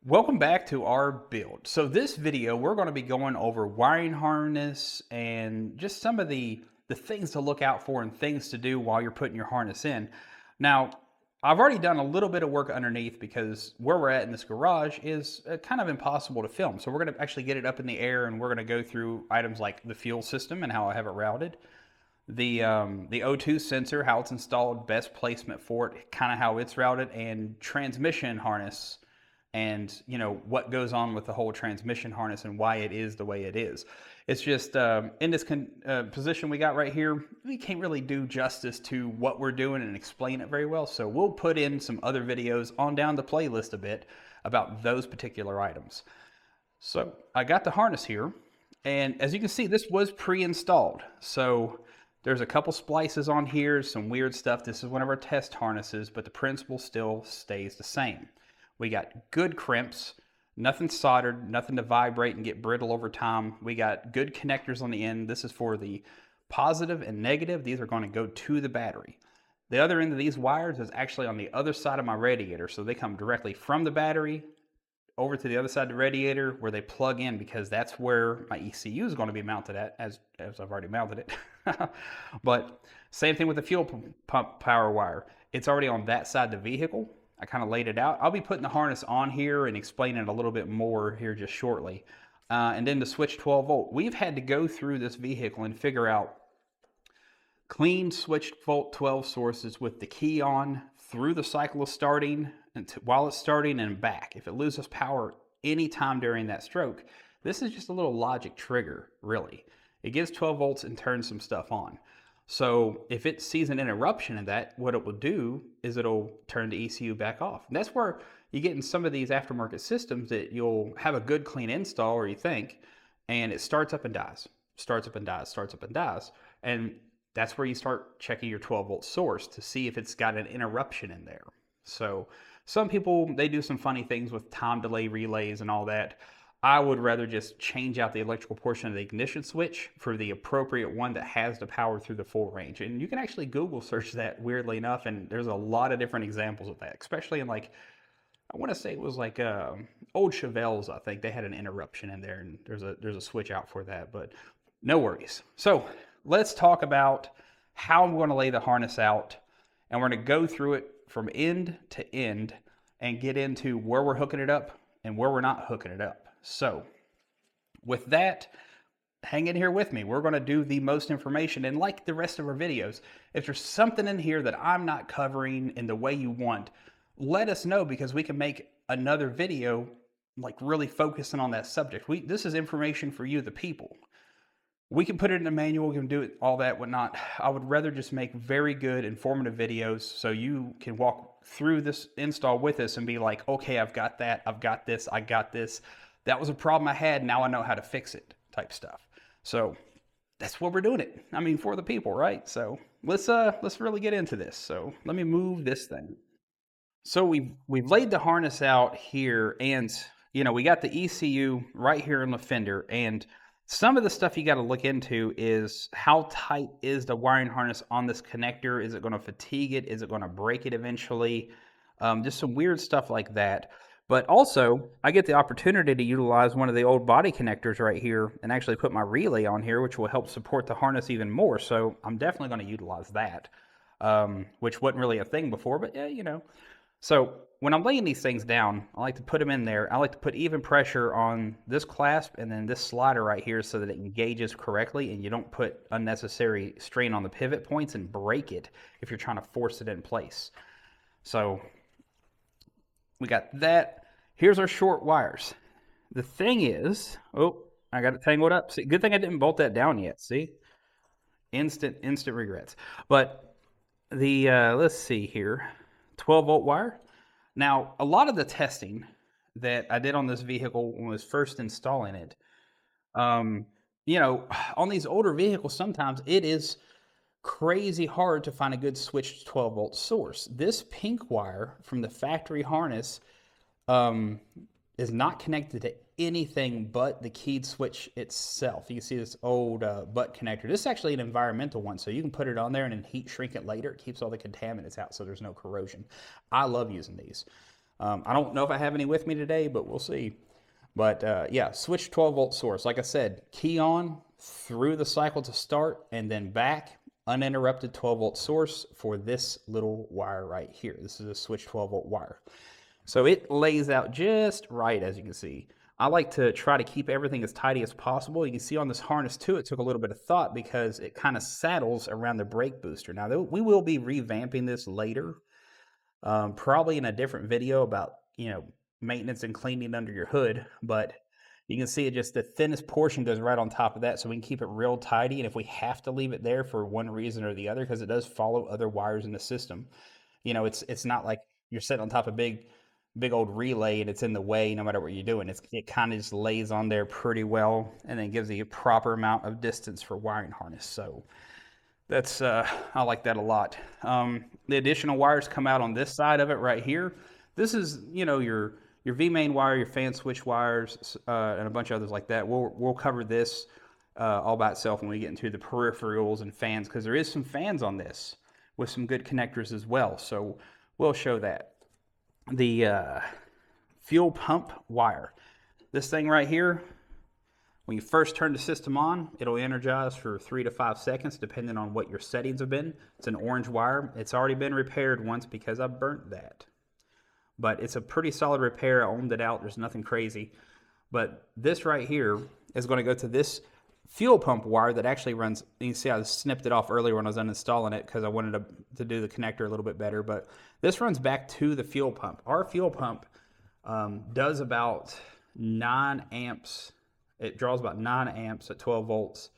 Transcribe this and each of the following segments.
Welcome back to our build. So this video, we're going to be going over wiring harness and just some of the things to look out for and things to do while you're putting your harness in. Now, I've already done a little bit of work underneath because where we're at in this garage is kind of impossible to film. So we're going to actually get it up in the air and we're going to go through items like the fuel system and how I have it routed. The O2 sensor, how it's installed, best placement for it, kind of how it's routed, and transmission harness and what goes on with the whole transmission harness and why it is the way it is. It's just in this position we got right here, we can't really do justice to what we're doing and explain it very well. So we'll put in some other videos on down the playlist a bit about those particular items. So I got the harness here, and as you can see, this was pre-installed. So there's a couple splices on here, some weird stuff. This is one of our test harnesses, but the principle still stays the same. We got good crimps, nothing soldered, nothing to vibrate and get brittle over time. We got good connectors on the end. This is for the positive and negative. These are going to go to the battery. The other end of these wires is actually on the other side of my radiator. So they come directly from the battery over to the other side of the radiator where they plug in, because that's where my ECU is going to be mounted at, as I've already mounted it. But same thing with the fuel pump power wire. It's already on that side of the vehicle. I kind of laid it out. I'll be putting the harness on here and explaining it a little bit more here just shortly. And then the switch 12 volt. We've had to go through this vehicle and figure out clean switched volt 12 sources with the key on through the cycle of starting and while it's starting and back. If it loses power anytime during that stroke, this is just a little logic trigger, really. It gives 12 volts and turns some stuff on. So if it sees an interruption in that, what it will do is it'll turn the ECU back off. And that's where you get in some of these aftermarket systems that you'll have a good clean install, or you think, and it starts up and dies, starts up and dies, starts up and dies. And that's where you start checking your 12 volt source to see if it's got an interruption in there. So some people, they do some funny things with time delay relays and all that. I would rather just change out the electrical portion of the ignition switch for the appropriate one that has the power through the full range. And you can actually Google search that, weirdly enough, and there's a lot of different examples of that, especially in, like, I want to say it was like old Chevelles. I think they had an interruption in there, and there's a switch out for that, but no worries. So let's talk about how I'm going to lay the harness out, and we're going to go through it from end to end and get into where we're hooking it up and where we're not hooking it up. So with that, hang in here with me. We're going to do the most information, and like the rest of our videos, if there's something in here that I'm not covering in the way you want, let us know, because we can make another video like really focusing on that subject. This is information for you, the people. We can put it in a manual, we can do it, all that, whatnot. I would rather just make very good, informative videos so you can walk through this install with us and be like, okay, I've got that, I've got this, I got this. That was a problem I had, now I know how to fix it, type stuff. So that's what we're doing it. I mean, for the people, right? So let's really get into this. So let me move this thing. So we've laid the harness out here, and we got the ECU right here in the fender, and some of the stuff you got to look into is how tight is the wiring harness on this connector? Is it going to fatigue it? Is it going to break it eventually? Just some weird stuff like that. But also, I get the opportunity to utilize one of the old body connectors right here and actually put my relay on here, which will help support the harness even more. So I'm definitely going to utilize that, which wasn't really a thing before, but yeah, So when I'm laying these things down, I like to put them in there. I like to put even pressure on this clasp and then this slider right here so that it engages correctly and you don't put unnecessary strain on the pivot points and break it if you're trying to force it in place. So we got that. Here's our short wires. The thing is, oh, I got it tangled up. See, good thing I didn't bolt that down yet. See? Instant regrets. But the, let's see here, 12 volt wire. Now, a lot of the testing that I did on this vehicle when I was first installing it, on these older vehicles, sometimes it is crazy hard to find a good switched 12 volt source. This pink wire from the factory harness is not connected to anything but the keyed switch itself. You can see this old butt connector. This is actually an environmental one, so you can put it on there and then heat shrink it later. It keeps all the contaminants out so there's no corrosion. I love using these. I don't know if I have any with me today, but we'll see. But yeah, switch 12-volt source. Like I said, key on through the cycle to start and then back, uninterrupted 12-volt source for this little wire right here. This is a switch 12-volt wire. So it lays out just right, as you can see. I like to try to keep everything as tidy as possible. You can see on this harness too, it took a little bit of thought because it kind of saddles around the brake booster. Now, we will be revamping this later, probably in a different video about, maintenance and cleaning under your hood, but you can see it just the thinnest portion goes right on top of that, so we can keep it real tidy. And if we have to leave it there for one reason or the other, because it does follow other wires in the system, it's not like you're sitting on top of big old relay and it's in the way no matter what you're doing. It kind of just lays on there pretty well and then gives you a proper amount of distance for wiring harness. So that's I like that a lot. The additional wires come out on this side of it right here. This is your V main wire, your fan switch wires, and a bunch of others like that. We'll cover this all by itself when we get into the peripherals and fans, because there is some fans on this with some good connectors as well. So we'll show that. The fuel pump wire. This thing right here, when you first turn the system on, it'll energize for 3 to 5 seconds, depending on what your settings have been. It's an orange wire. It's already been repaired once because I burnt that. But it's a pretty solid repair. I owned it out. There's nothing crazy. But this right here is going to go to this fuel pump wire that actually runs. You can see I snipped it off earlier when I was uninstalling it because I wanted to do the connector a little bit better. But this runs back to the fuel pump. Our fuel pump does about 9 amps. It draws about 9 amps at 12 volts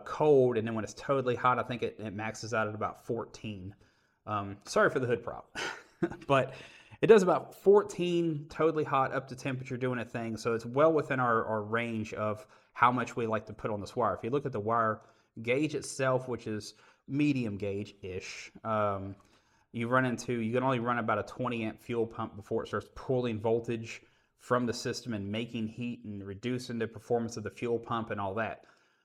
cold. And then when it's totally hot, I think it maxes out at about 14. Sorry for the hood prop. But it does about 14 totally hot up to temperature doing a thing. So it's well within our range of how much we like to put on this wire. If you look at the wire gauge itself, which is medium gauge-ish, you can only run about a 20 amp fuel pump before it starts pulling voltage from the system and making heat and reducing the performance of the fuel pump and all that.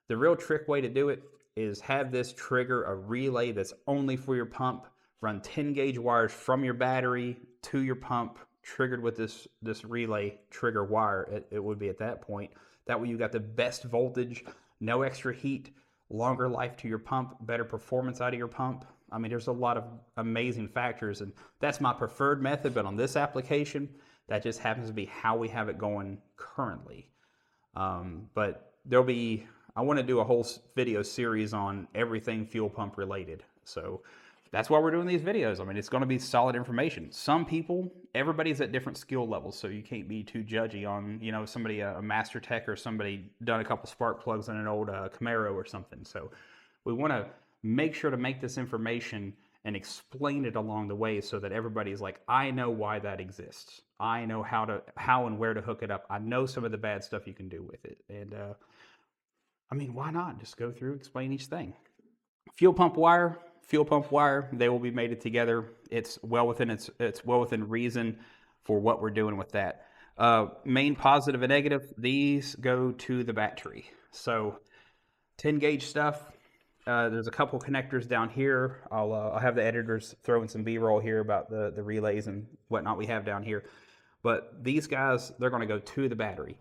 The real trick way to do it is have this trigger a relay that's only for your pump. Run 10 gauge wires from your battery to your pump, triggered with this relay trigger wire. It would be at that point. That way you got the best voltage, no extra heat, longer life to your pump, better performance out of your pump. I mean, there's a lot of amazing factors, and that's my preferred method. But on this application, that just happens to be how we have it going currently. But I want to do a whole video series on everything fuel pump related. So that's why we're doing these videos. I mean, it's going to be solid information. Everybody's at different skill levels, so you can't be too judgy on, somebody, a master tech or somebody done a couple spark plugs in an old Camaro or something. So we want to make sure to make this information and explain it along the way so that everybody's like, I know why that exists. I know how and where to hook it up. I know some of the bad stuff you can do with it. And I mean, why not just go through, explain each thing. Fuel pump wire, they will be mated together. It's well within reason for what we're doing with that. Main positive and negative, these go to the battery. So 10 gauge stuff, there's a couple connectors down here. I'll have the editors throw in some B-roll here about the relays and whatnot we have down here. But these guys, they're going to go to the battery.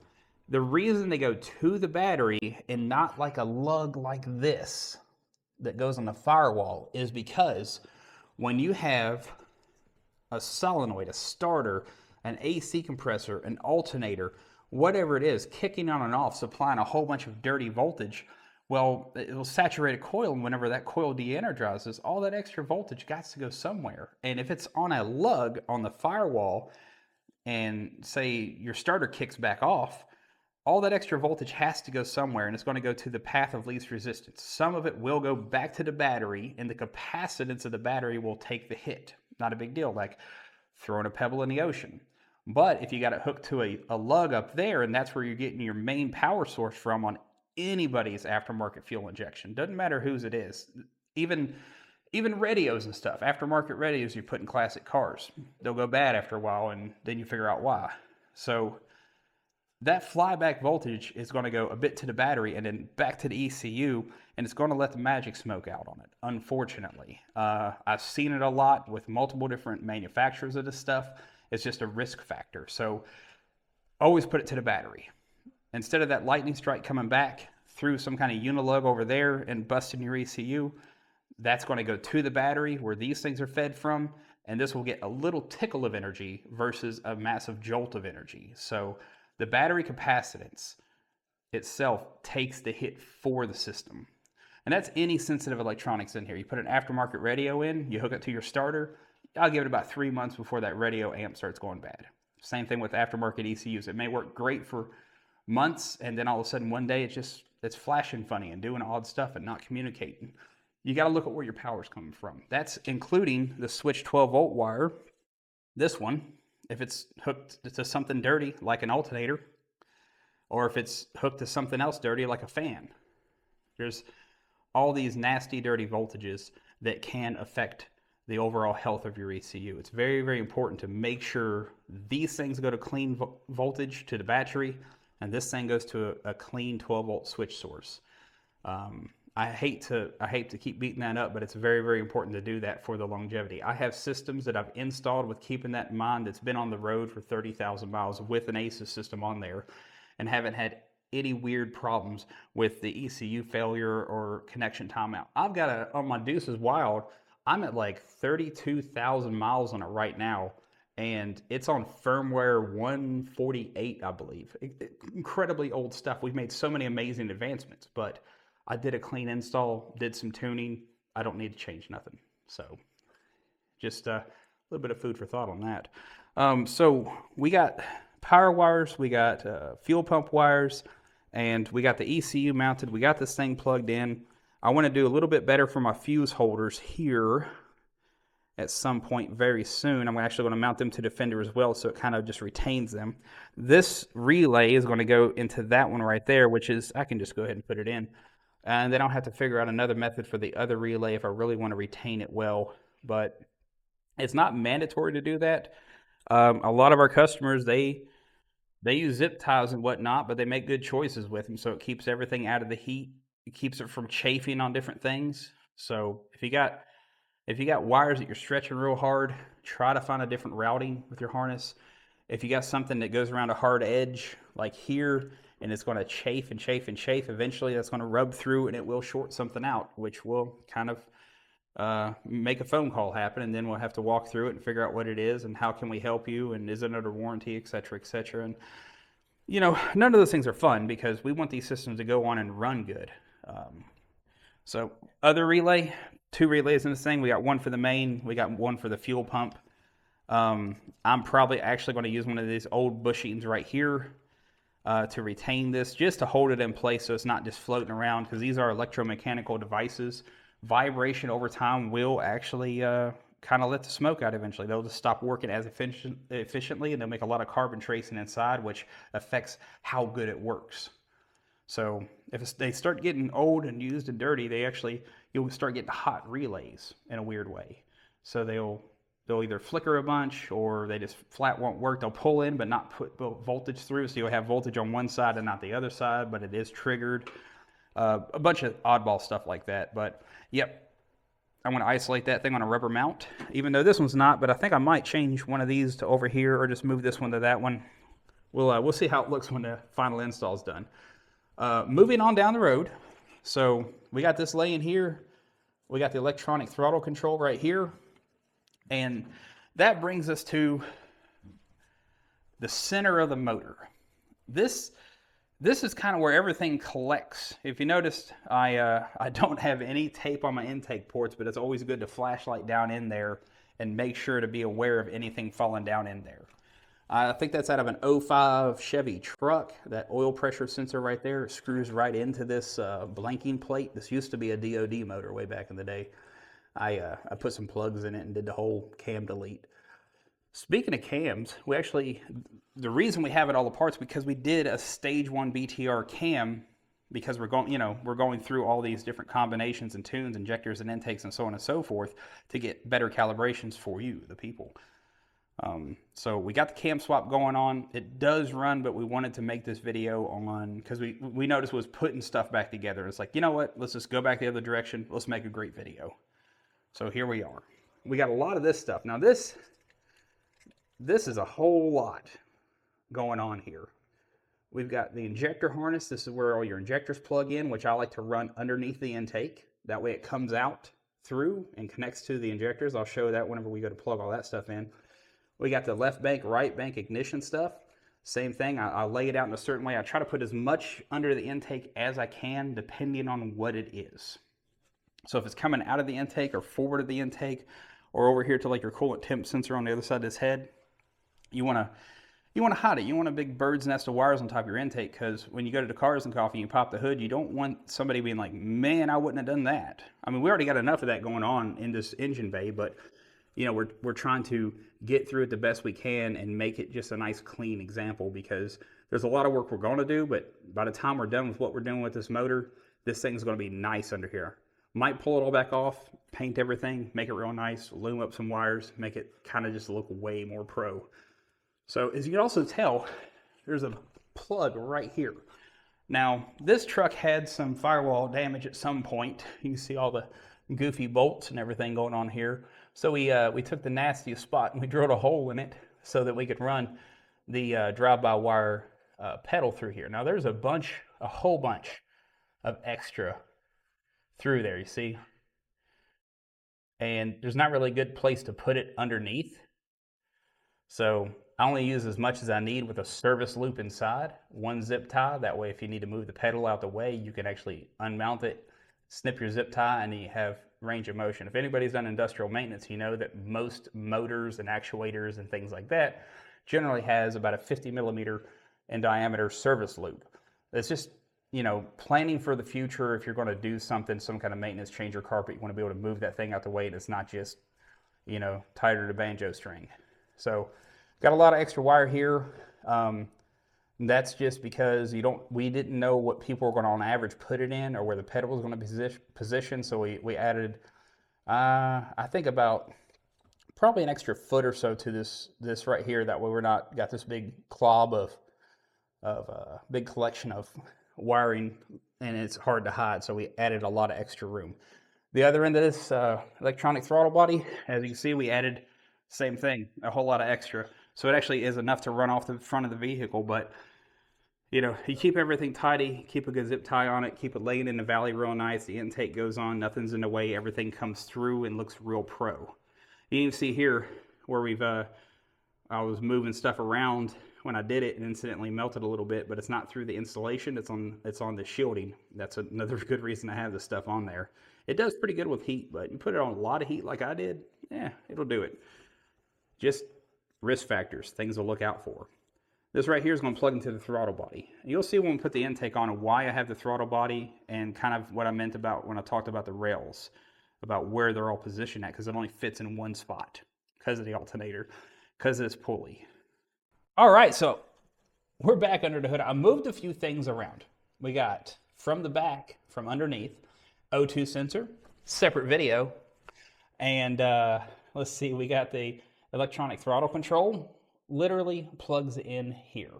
The reason they go to the battery and not like a lug like this that goes on the firewall is because when you have a solenoid, a starter, an AC compressor, an alternator, whatever it is, kicking on and off, supplying a whole bunch of dirty voltage, well, it will saturate a coil, and whenever that coil de-energizes, all that extra voltage got to go somewhere. And if it's on a lug on the firewall, and say your starter kicks back off, all that extra voltage has to go somewhere, and it's going to go to the path of least resistance. Some of it will go back to the battery, and the capacitance of the battery will take the hit. Not a big deal, like throwing a pebble in the ocean. But if you got it hooked to a lug up there, and that's where you're getting your main power source from on anybody's aftermarket fuel injection, doesn't matter whose it is. Even radios and stuff, aftermarket radios you put in classic cars, they'll go bad after a while, and then you figure out why. So that flyback voltage is going to go a bit to the battery and then back to the ECU, and it's going to let the magic smoke out on it, unfortunately. I've seen it a lot with multiple different manufacturers of this stuff, It's just a risk factor. So always put it to the battery. Instead of that lightning strike coming back through some kind of unilug over there and busting your ECU, that's going to go to the battery where these things are fed from, and this will get a little tickle of energy versus a massive jolt of energy. So the battery capacitance itself takes the hit for the system. And that's any sensitive electronics in here. You put an aftermarket radio in, you hook it to your starter, I'll give it about 3 months before that radio amp starts going bad. Same thing with aftermarket ECUs. It may work great for months, and then all of a sudden one day it's flashing funny and doing odd stuff and not communicating. You got to look at where your power's coming from. That's including the switch 12-volt wire. This one, if it's hooked to something dirty like an alternator, or if it's hooked to something else dirty like a fan. There's all these nasty, dirty voltages that can affect the overall health of your ECU. It's very, very important to make sure these things go to clean voltage to the battery, and this thing goes to a clean 12-volt switch source. I hate to keep beating that up, but it's very, very important to do that for the longevity. I have systems that I've installed with keeping that in mind that's been on the road for 30,000 miles with an ACES system on there, and haven't had any weird problems with the ECU failure or connection timeout. I've got on my Deuces Wild, I'm at like 32,000 miles on it right now, and it's on firmware 148, I believe. Incredibly old stuff. We've made so many amazing advancements, but I did a clean install, did some tuning. I don't need to change nothing. So just a little bit of food for thought on that. So we got power wires, we got fuel pump wires, and we got the ECU mounted. We got this thing plugged in. I want to do a little bit better for my fuse holders here at some point very soon. I'm actually going to mount them to the fender as well, so it kind of just retains them. This relay is going to go into that one right there, which is, I can just go ahead and put it in. And then I'll have to figure out another method for the other relay if I really want to retain it well. But it's not mandatory to do that. A lot of our customers, they use zip ties and whatnot, but they make good choices with them. So it keeps everything out of the heat. It keeps it from chafing on different things. So if you got wires that you're stretching real hard, try to find a different routing with your harness. If you got something that goes around a hard edge like here, and it's going to chafe and chafe and chafe, eventually that's going to rub through and it will short something out, which will kind of make a phone call happen, and then we'll have to walk through it and figure out what it is and how can we help you and is it under warranty, et cetera, et cetera. And you know, none of those things are fun because we want these systems to go on and run good. So other relay, 2 relays in this thing. We got one for the main, we got one for the fuel pump. I'm probably actually going to use one of these old bushings right here to retain this, just to hold it in place so it's not just floating around, because these are electromechanical devices. Vibration over time will actually kind of let the smoke out eventually. They'll just stop working as efficiently, and they'll make a lot of carbon tracing inside, which affects how good it works. So if they start getting old and used and dirty, you'll start getting hot relays in a weird way. So they'll either flicker a bunch, or they just flat won't work. They'll pull in but not put voltage through, so you'll have voltage on one side and not the other side, but it is triggered. A bunch of oddball stuff like that. But yep, I want to isolate that thing on a rubber mount, even though this one's not, but I think I might change one of these to over here, or just move this one to that one. We'll see how it looks when the final install is done. Moving on down the road, so we got this laying here. We got the electronic throttle control right here. And that brings us to the center of the motor. This is kind of where everything collects. If you noticed, I don't have any tape on my intake ports, but it's always good to flashlight down in there and make sure to be aware of anything falling down in there. I think that's out of an 05 Chevy truck. That oil pressure sensor right there screws right into this blanking plate. This used to be a DOD motor way back in the day. I put some plugs in it and did the whole cam delete. Speaking of cams, the reason we have it all apart is because we did a stage 1 BTR cam, because we're going through all these different combinations and tunes, injectors and intakes and so on and so forth to get better calibrations for you, the people. So we got the cam swap going on. It does run, but we wanted to make this video on, because we noticed was putting stuff back together. It's like, you know what, let's just go back the other direction. Let's make a great video. So here we are. We got a lot of this stuff. Now this this is a whole lot going on here. We've got the injector harness. This is where all your injectors plug in, which I like to run underneath the intake. That way it comes out through and connects to the injectors. I'll show that whenever we go to plug all that stuff in. We got the left bank, right bank ignition stuff. Same thing, I lay it out in a certain way. I try to put as much under the intake as I can, depending on what it is. So if it's coming out of the intake or forward of the intake, or over here to like your coolant temp sensor on the other side of this head, you want to hide it. You want a big bird's nest of wires on top of your intake, because when you go to the Cars and Coffee and you pop the hood, you don't want somebody being like, man, I wouldn't have done that. I mean, we already got enough of that going on in this engine bay, but you know, we're trying to get through it the best we can and make it just a nice clean example, because there's a lot of work we're going to do, but by the time we're done with what we're doing with this motor, this thing's going to be nice under here. Might pull it all back off, paint everything, make it real nice, loom up some wires, make it kind of just look way more pro. So as you can also tell, there's a plug right here. Now, this truck had some firewall damage at some point. You can see all the goofy bolts and everything going on here. So we took the nastiest spot and we drilled a hole in it so that we could run the drive-by-wire pedal through here. Now there's a whole bunch of extra through there, you see? And there's not really a good place to put it underneath. So I only use as much as I need with a service loop inside, one zip tie. That way if you need to move the pedal out the way, you can actually unmount it, snip your zip tie, and then you have range of motion. If anybody's done industrial maintenance, you know that most motors and actuators and things like that generally has about a 50 millimeter in diameter service loop. It's just, you know, planning for the future. If you're going to do something, some kind of maintenance, change your carpet, you want to be able to move that thing out the way, and it's not just, you know, tighter to banjo string. So got a lot of extra wire here. That's just because we didn't know what people were going to on average put it in, or where the pedal was going to be positioned. So we added, I think about probably an extra foot or so to this right here. That way we're not got this big clob of big collection of wiring, and it's hard to hide. So we added a lot of extra room. The other end of this electronic throttle body, as you can see, we added same thing, a whole lot of extra. So it actually is enough to run off the front of the vehicle, but you know, you keep everything tidy, keep a good zip tie on it, keep it laying in the valley real nice, the intake goes on, nothing's in the way, everything comes through and looks real pro. You can see here where I was moving stuff around when I did it and incidentally melted a little bit, but it's not through the insulation, it's on the shielding. That's another good reason to have this stuff on there. It does pretty good with heat, but you put it on a lot of heat like I did, yeah, it'll do it. Just risk factors, things to look out for. This right here is going to plug into the throttle body. You'll see when we put the intake on and why I have the throttle body, and kind of what I meant about when I talked about the rails, about where they're all positioned at, because it only fits in one spot because of the alternator, because of this pulley. All right, so we're back under the hood. I moved a few things around. We got from the back, from underneath, O2 sensor, separate video, and let's see, we got the electronic throttle control. Literally plugs in here.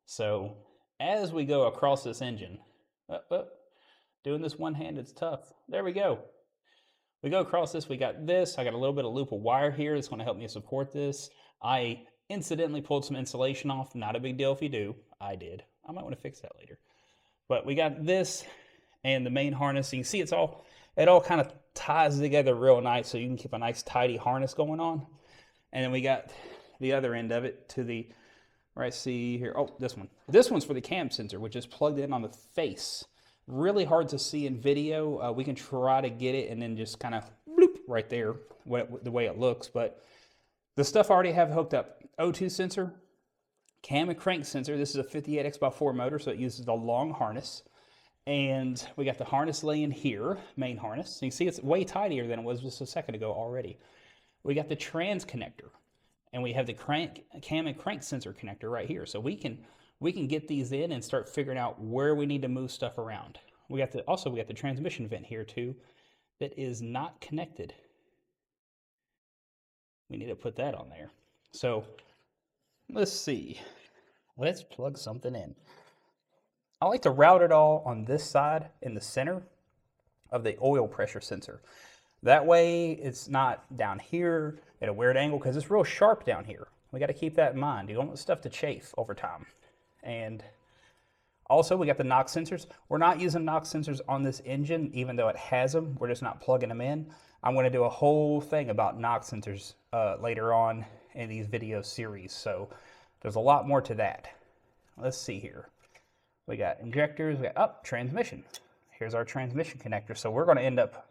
So as we go across this engine, doing this one-handed is tough. There we go. We go across this, we got this. I got a little bit of loop of wire here that's going to help me support this. I incidentally pulled some insulation off. Not a big deal if you do. I did. I might want to fix that later. But we got this and the main harness. You can see it all kind of ties together real nice, so you can keep a nice tidy harness going on. And then we got the other end of it to the right. See here, oh, this one. This one's for the cam sensor, which is plugged in on the face. Really hard to see in video. We can try to get it and then just kind of bloop right there, the way it looks. But the stuff I already have hooked up. O2 sensor, cam and crank sensor. This is a 58X4 motor, so it uses a long harness. And we got the harness laying here, main harness. So you can see it's way tidier than it was just a second ago already. We got the trans connector. And we have the cam and crank sensor connector right here. So we can get these in and start figuring out where we need to move stuff around. We got the transmission vent here too that is not connected. We need to put that on there. So let's see. Let's plug something in. I like to route it all on this side in the center of the oil pressure sensor. That way it's not down here at a weird angle, because it's real sharp down here. We got to keep that in mind. You don't want stuff to chafe over time. And also, we got the knock sensors. We're not using knock sensors on this engine, even though it has them. We're just not plugging them in. I'm going to do a whole thing about knock sensors later on in these video series. So there's a lot more to that. Let's see here. We got injectors. We got transmission. Here's our transmission connector. So we're going to end up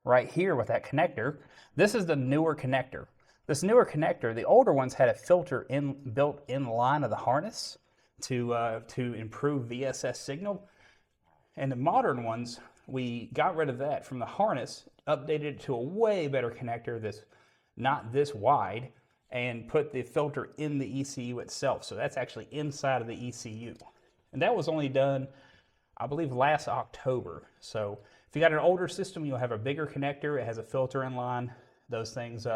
right here with that connector. This is the newer connector. This newer connector, the older ones had a filter built in line of the harness to improve VSS signal. And the modern ones, we got rid of that from the harness, updated it to a way better connector that's not this wide, and put the filter in the ECU itself. So that's actually inside of the ECU. And that was only done, I believe, last October. So if you got an older system, you'll have a bigger connector. It has a filter in line. Those things,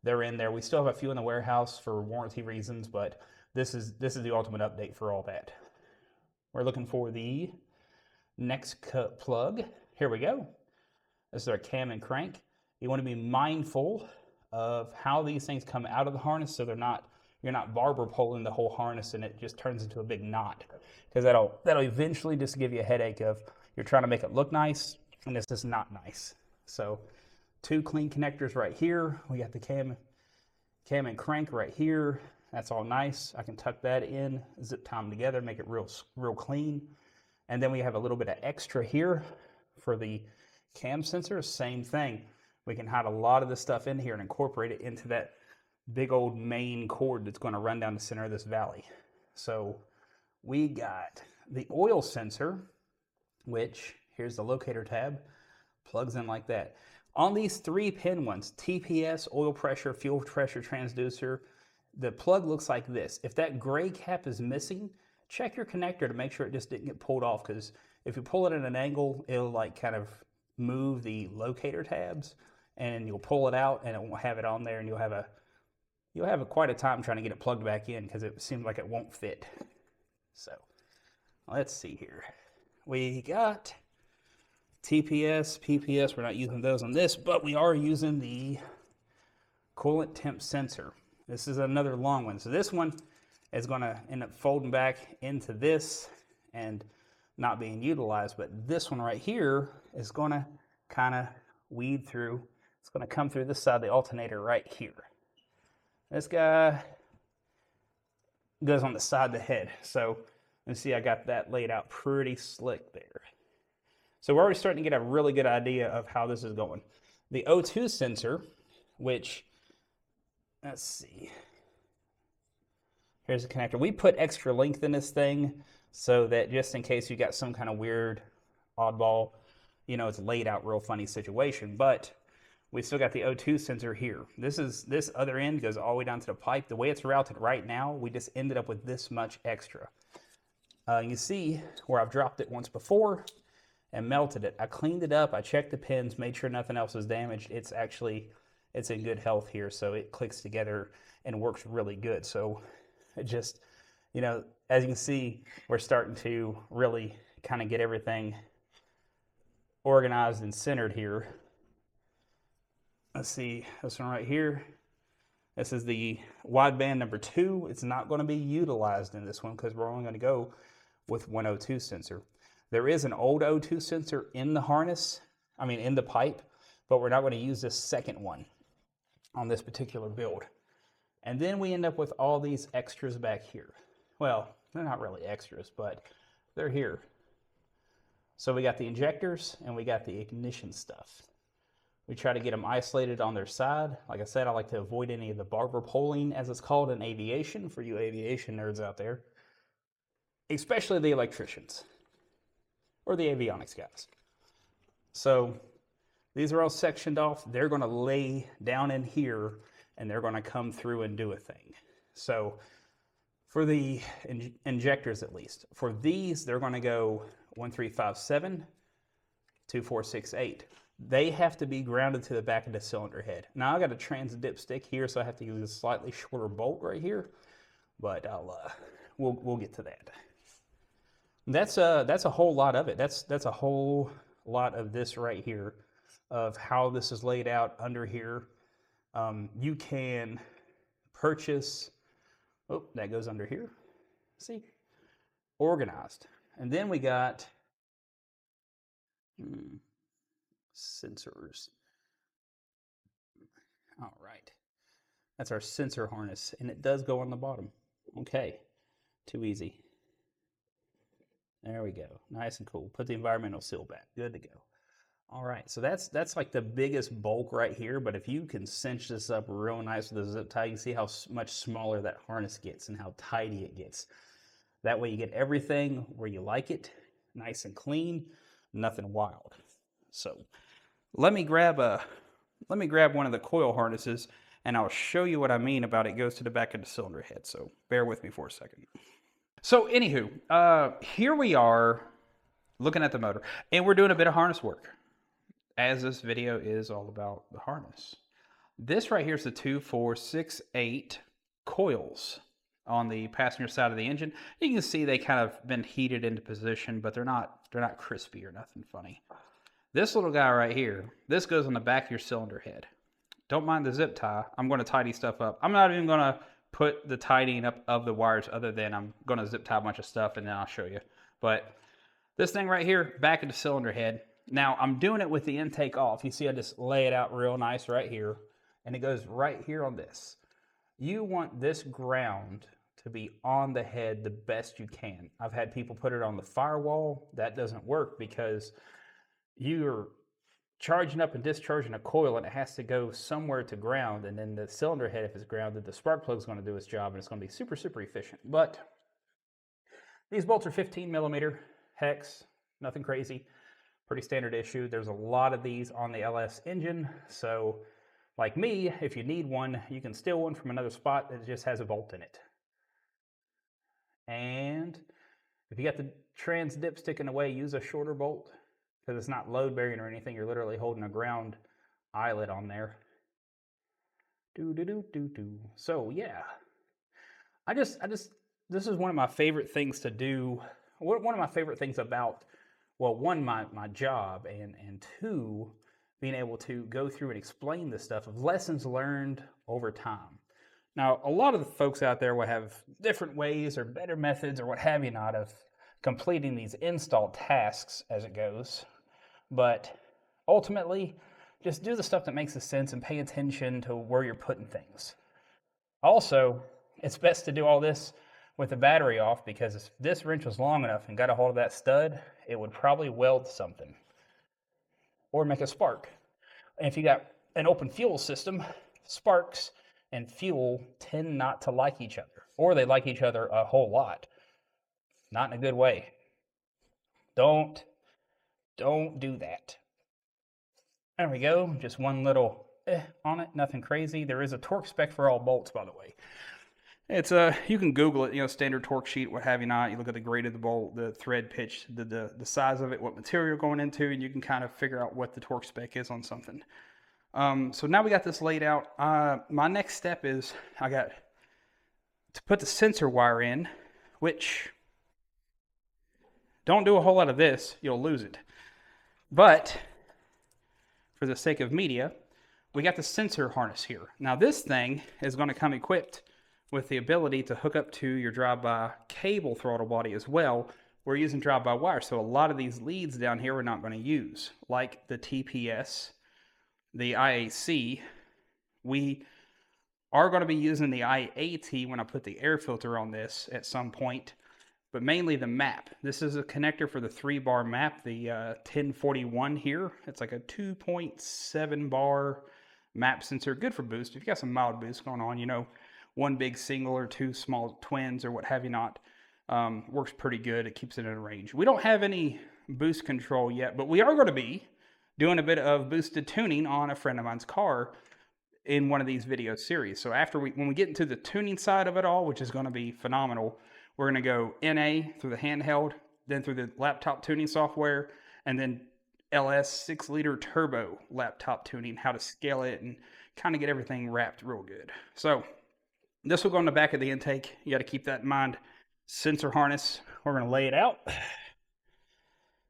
they're in there. We still have a few in the warehouse for warranty reasons, but this is the ultimate update for all that. We're looking for the next cut plug. Here we go. This is our cam and crank. You want to be mindful of how these things come out of the harness, so you're not barber poling the whole harness and it just turns into a big knot, because that'll eventually just give you a headache of you're trying to make it look nice and it's just not nice. So 2 clean connectors right here. We got the cam and crank right here. That's all nice. I can tuck that in, zip tie them together, make it real clean. And then we have a little bit of extra here for the cam sensor. Same thing. We can hide a lot of this stuff in here and incorporate it into that big old main cord that's going to run down the center of this valley. So we got the oil sensor, which here's the locator tab, plugs in like that. On these 3-pin ones, TPS, oil pressure, fuel pressure transducer, the plug looks like this. If that gray cap is missing, check your connector to make sure it just didn't get pulled off, because if you pull it at an angle, it'll like kind of move the locator tabs, and you'll pull it out and it won't have it on there, and you'll have quite a time trying to get it plugged back in because it seems like it won't fit. So let's see here. We got TPS, PPS. We're not using those on this, but we are using the coolant temp sensor. This is another long one. So this one is going to end up folding back into this and not being utilized, but this one right here is going to kind of weed through. It's going to come through this side of the alternator right here. This guy goes on the side of the head. So you see I got that laid out pretty slick there. So we're already starting to get a really good idea of how this is going. The O2 sensor, which, let's see. Here's the connector. We put extra length in this thing so that just in case you got some kind of weird oddball, it's laid out real funny situation, but we still got the O2 sensor here. This other end goes all the way down to the pipe. The way it's routed right now, we just ended up with this much extra. You see where I've dropped it once before and melted it. I cleaned it up. I checked the pins, made sure nothing else was damaged. It's in good health here, so it clicks together and works really good. So it just, as you can see, we're starting to really kind of get everything organized and centered here. Let's see, this one right here. This is the wideband number 2. It's not going to be utilized in this one because we're only going to go with one O2 sensor. There is an old O2 sensor in the harness, in the pipe, but we're not going to use this second one on this particular build. And then we end up with all these extras back here. Well, they're not really extras, but they're here. So we got the injectors and we got the ignition stuff. We try to get them isolated on their side. Like I said, I like to avoid any of the barber poling, as it's called in aviation, for you aviation nerds out there, especially the electricians or the avionics guys. So these are all sectioned off. They're going to lay down in here and they're going to come through and do a thing. So for the injectors, at least, for these, they're going to go 1357, 2468. They have to be grounded to the back of the cylinder head. Now I got a trans dipstick here, so I have to use a slightly shorter bolt right here, but we'll get to that. That's a whole lot of it. That's a whole lot of this right here, of how this is laid out under here. You can purchase. Oh, that goes under here. See? Organized. And then we got sensors. All right. That's our sensor harness, and it does go on the bottom. Okay. Too easy. There we go. Nice and cool. Put the environmental seal back. Good to go. All right, so that's like the biggest bulk right here, but if you can cinch this up real nice with a zip tie, you can see how much smaller that harness gets and how tidy it gets. That way you get everything where you like it, nice and clean, nothing wild. So let me grab one of the coil harnesses and I'll show you what I mean about it goes to the back of the cylinder head. So bear with me for a second. So anywho, here we are looking at the motor and we're doing a bit of harness work, as this video is all about the harness. This right here is the 2, 4, 6, 8 coils on the passenger side of the engine. You can see they kind of been heated into position, but they're not crispy or nothing funny. This little guy right here, this goes on the back of your cylinder head. Don't mind the zip tie. I'm going to tidy stuff up. I'm not even going to put the tidying up of the wires other than I'm going to zip tie a bunch of stuff and then I'll show you. But this thing right here, back of the cylinder head. Now I'm doing it with the intake off. You see I just lay it out real nice right here and it goes right here on this. You want this ground to be on the head the best you can. I've had people put it on the firewall. That doesn't work because you're charging up and discharging a coil and it has to go somewhere to ground, and then the cylinder head, if it's grounded, the spark plug is going to do its job and it's going to be super, super efficient. But these bolts are 15 millimeter hex, nothing crazy. Pretty standard issue. There's a lot of these on the LS engine. So like me, if you need one, you can steal one from another spot that just has a bolt in it. And if you got the trans dip sticking away, use a shorter bolt because it's not load bearing or anything. You're literally holding a ground eyelet on there. So yeah, this is one of my favorite things to do. One of my favorite things about, well, one, my job, and two, being able to go through and explain this stuff of lessons learned over time. Now, a lot of the folks out there will have different ways or better methods or what have you not of completing these install tasks as it goes. But ultimately, just do the stuff that makes sense and pay attention to where you're putting things. Also, it's best to do all this with the battery off because if this wrench was long enough and got a hold of that stud, it would probably weld something or make a spark. And if you got an open fuel system, sparks and fuel tend not to like each other, or they like each other a whole lot. Not in a good way. Don't do that. There we go. Just one little on it, nothing crazy. There is a torque spec for all bolts, by the way. It's you can Google it, standard torque sheet, what have you not. You look at the grade of the bolt, the thread pitch, the size of it, what material going into, and you can kind of figure out what the torque spec is on something. So now we got this laid out. My next step is I got to put the sensor wire in, which don't do a whole lot of this, you'll lose it. But for the sake of media, we got the sensor harness here. Now this thing is going to come equipped with the ability to hook up to your drive-by cable throttle body as well. We're using drive-by wire, so a lot of these leads down here we're not going to use, like the TPS, the IAC. We are going to be using the IAT when I put the air filter on this at some point, but mainly the map. This is a connector for the 3-bar map, the 1041 here. It's like a 2.7 bar map sensor, good for boost. If you got some mild boost going on, one big single or two small twins or what have you not, works pretty good. It keeps it in range. We don't have any boost control yet, but we are going to be doing a bit of boosted tuning on a friend of mine's car in one of these video series. So when we get into the tuning side of it all, which is going to be phenomenal, we're going to go NA through the handheld, then through the laptop tuning software, and then LS 6-liter turbo laptop tuning, how to scale it and kind of get everything wrapped real good. So this will go on the back of the intake. You got to keep that in mind. Sensor harness, we're going to lay it out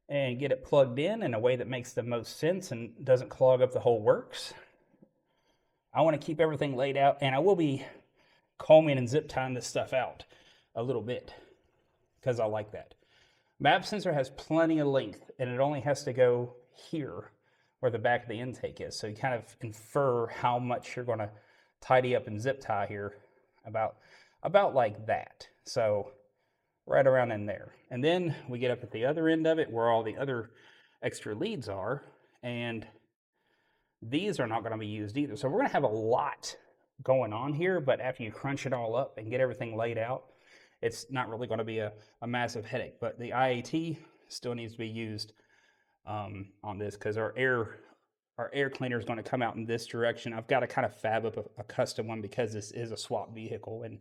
and get it plugged in a way that makes the most sense and doesn't clog up the whole works. I want to keep everything laid out, and I will be combing and zip tying this stuff out a little bit because I like that. Map sensor has plenty of length, and it only has to go here where the back of the intake is. So you kind of infer how much you're going to tidy up and zip tie here, about like that. So right around in there. And then we get up at the other end of it where all the other extra leads are, and these are not going to be used either. So we're going to have a lot going on here, but after you crunch it all up and get everything laid out, it's not really going to be a massive headache. But the IAT still needs to be used on this because our air cleaner is going to come out in this direction. I've got to kind of fab up a custom one because this is a swap vehicle, and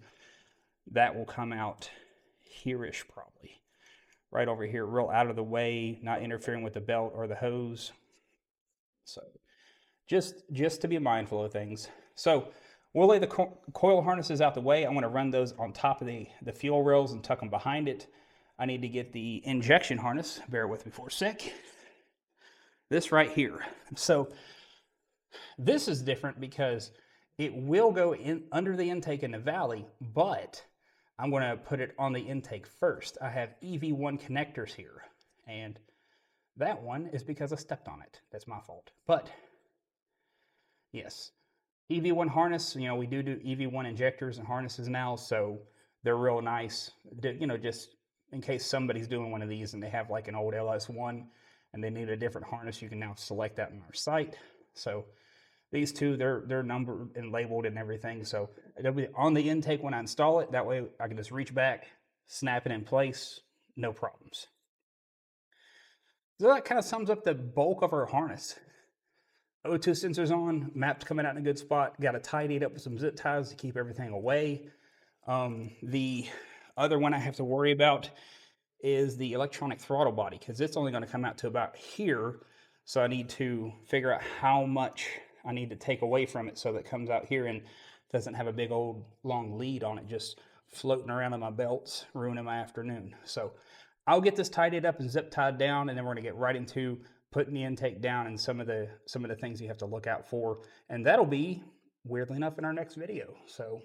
that will come out here-ish probably. Right over here, real out of the way, not interfering with the belt or the hose. So just to be mindful of things. So we'll lay the coil harnesses out the way. I want to run those on top of the fuel rails and tuck them behind it. I need to get the injection harness. Bear with me for a sec. This right here. So this is different because it will go in under the intake in the valley, but I'm going to put it on the intake first. I have EV1 connectors here, and that one is because I stepped on it. That's my fault. But yes, EV1 harness, you know, we do EV1 injectors and harnesses now, so they're real nice. You know, just in case somebody's doing one of these and they have like an old LS1 and they need a different harness, you can now select that on our site. So these two, they're numbered and labeled and everything. So it'll be on the intake when I install it. That way I can just reach back, snap it in place, no problems. So that kind of sums up the bulk of our harness. O2 sensors on, map's coming out in a good spot. Got to tidy it up with some zip ties to keep everything away. The other one I have to worry about is the electronic throttle body because it's only going to come out to about here. So I need to figure out how much I need to take away from it so that it comes out here and doesn't have a big old long lead on it just floating around in my belts, ruining my afternoon. So I'll get this tidied up and zip tied down, and then we're going to get right into putting the intake down and some of the things you have to look out for. And that'll be, weirdly enough, in our next video. So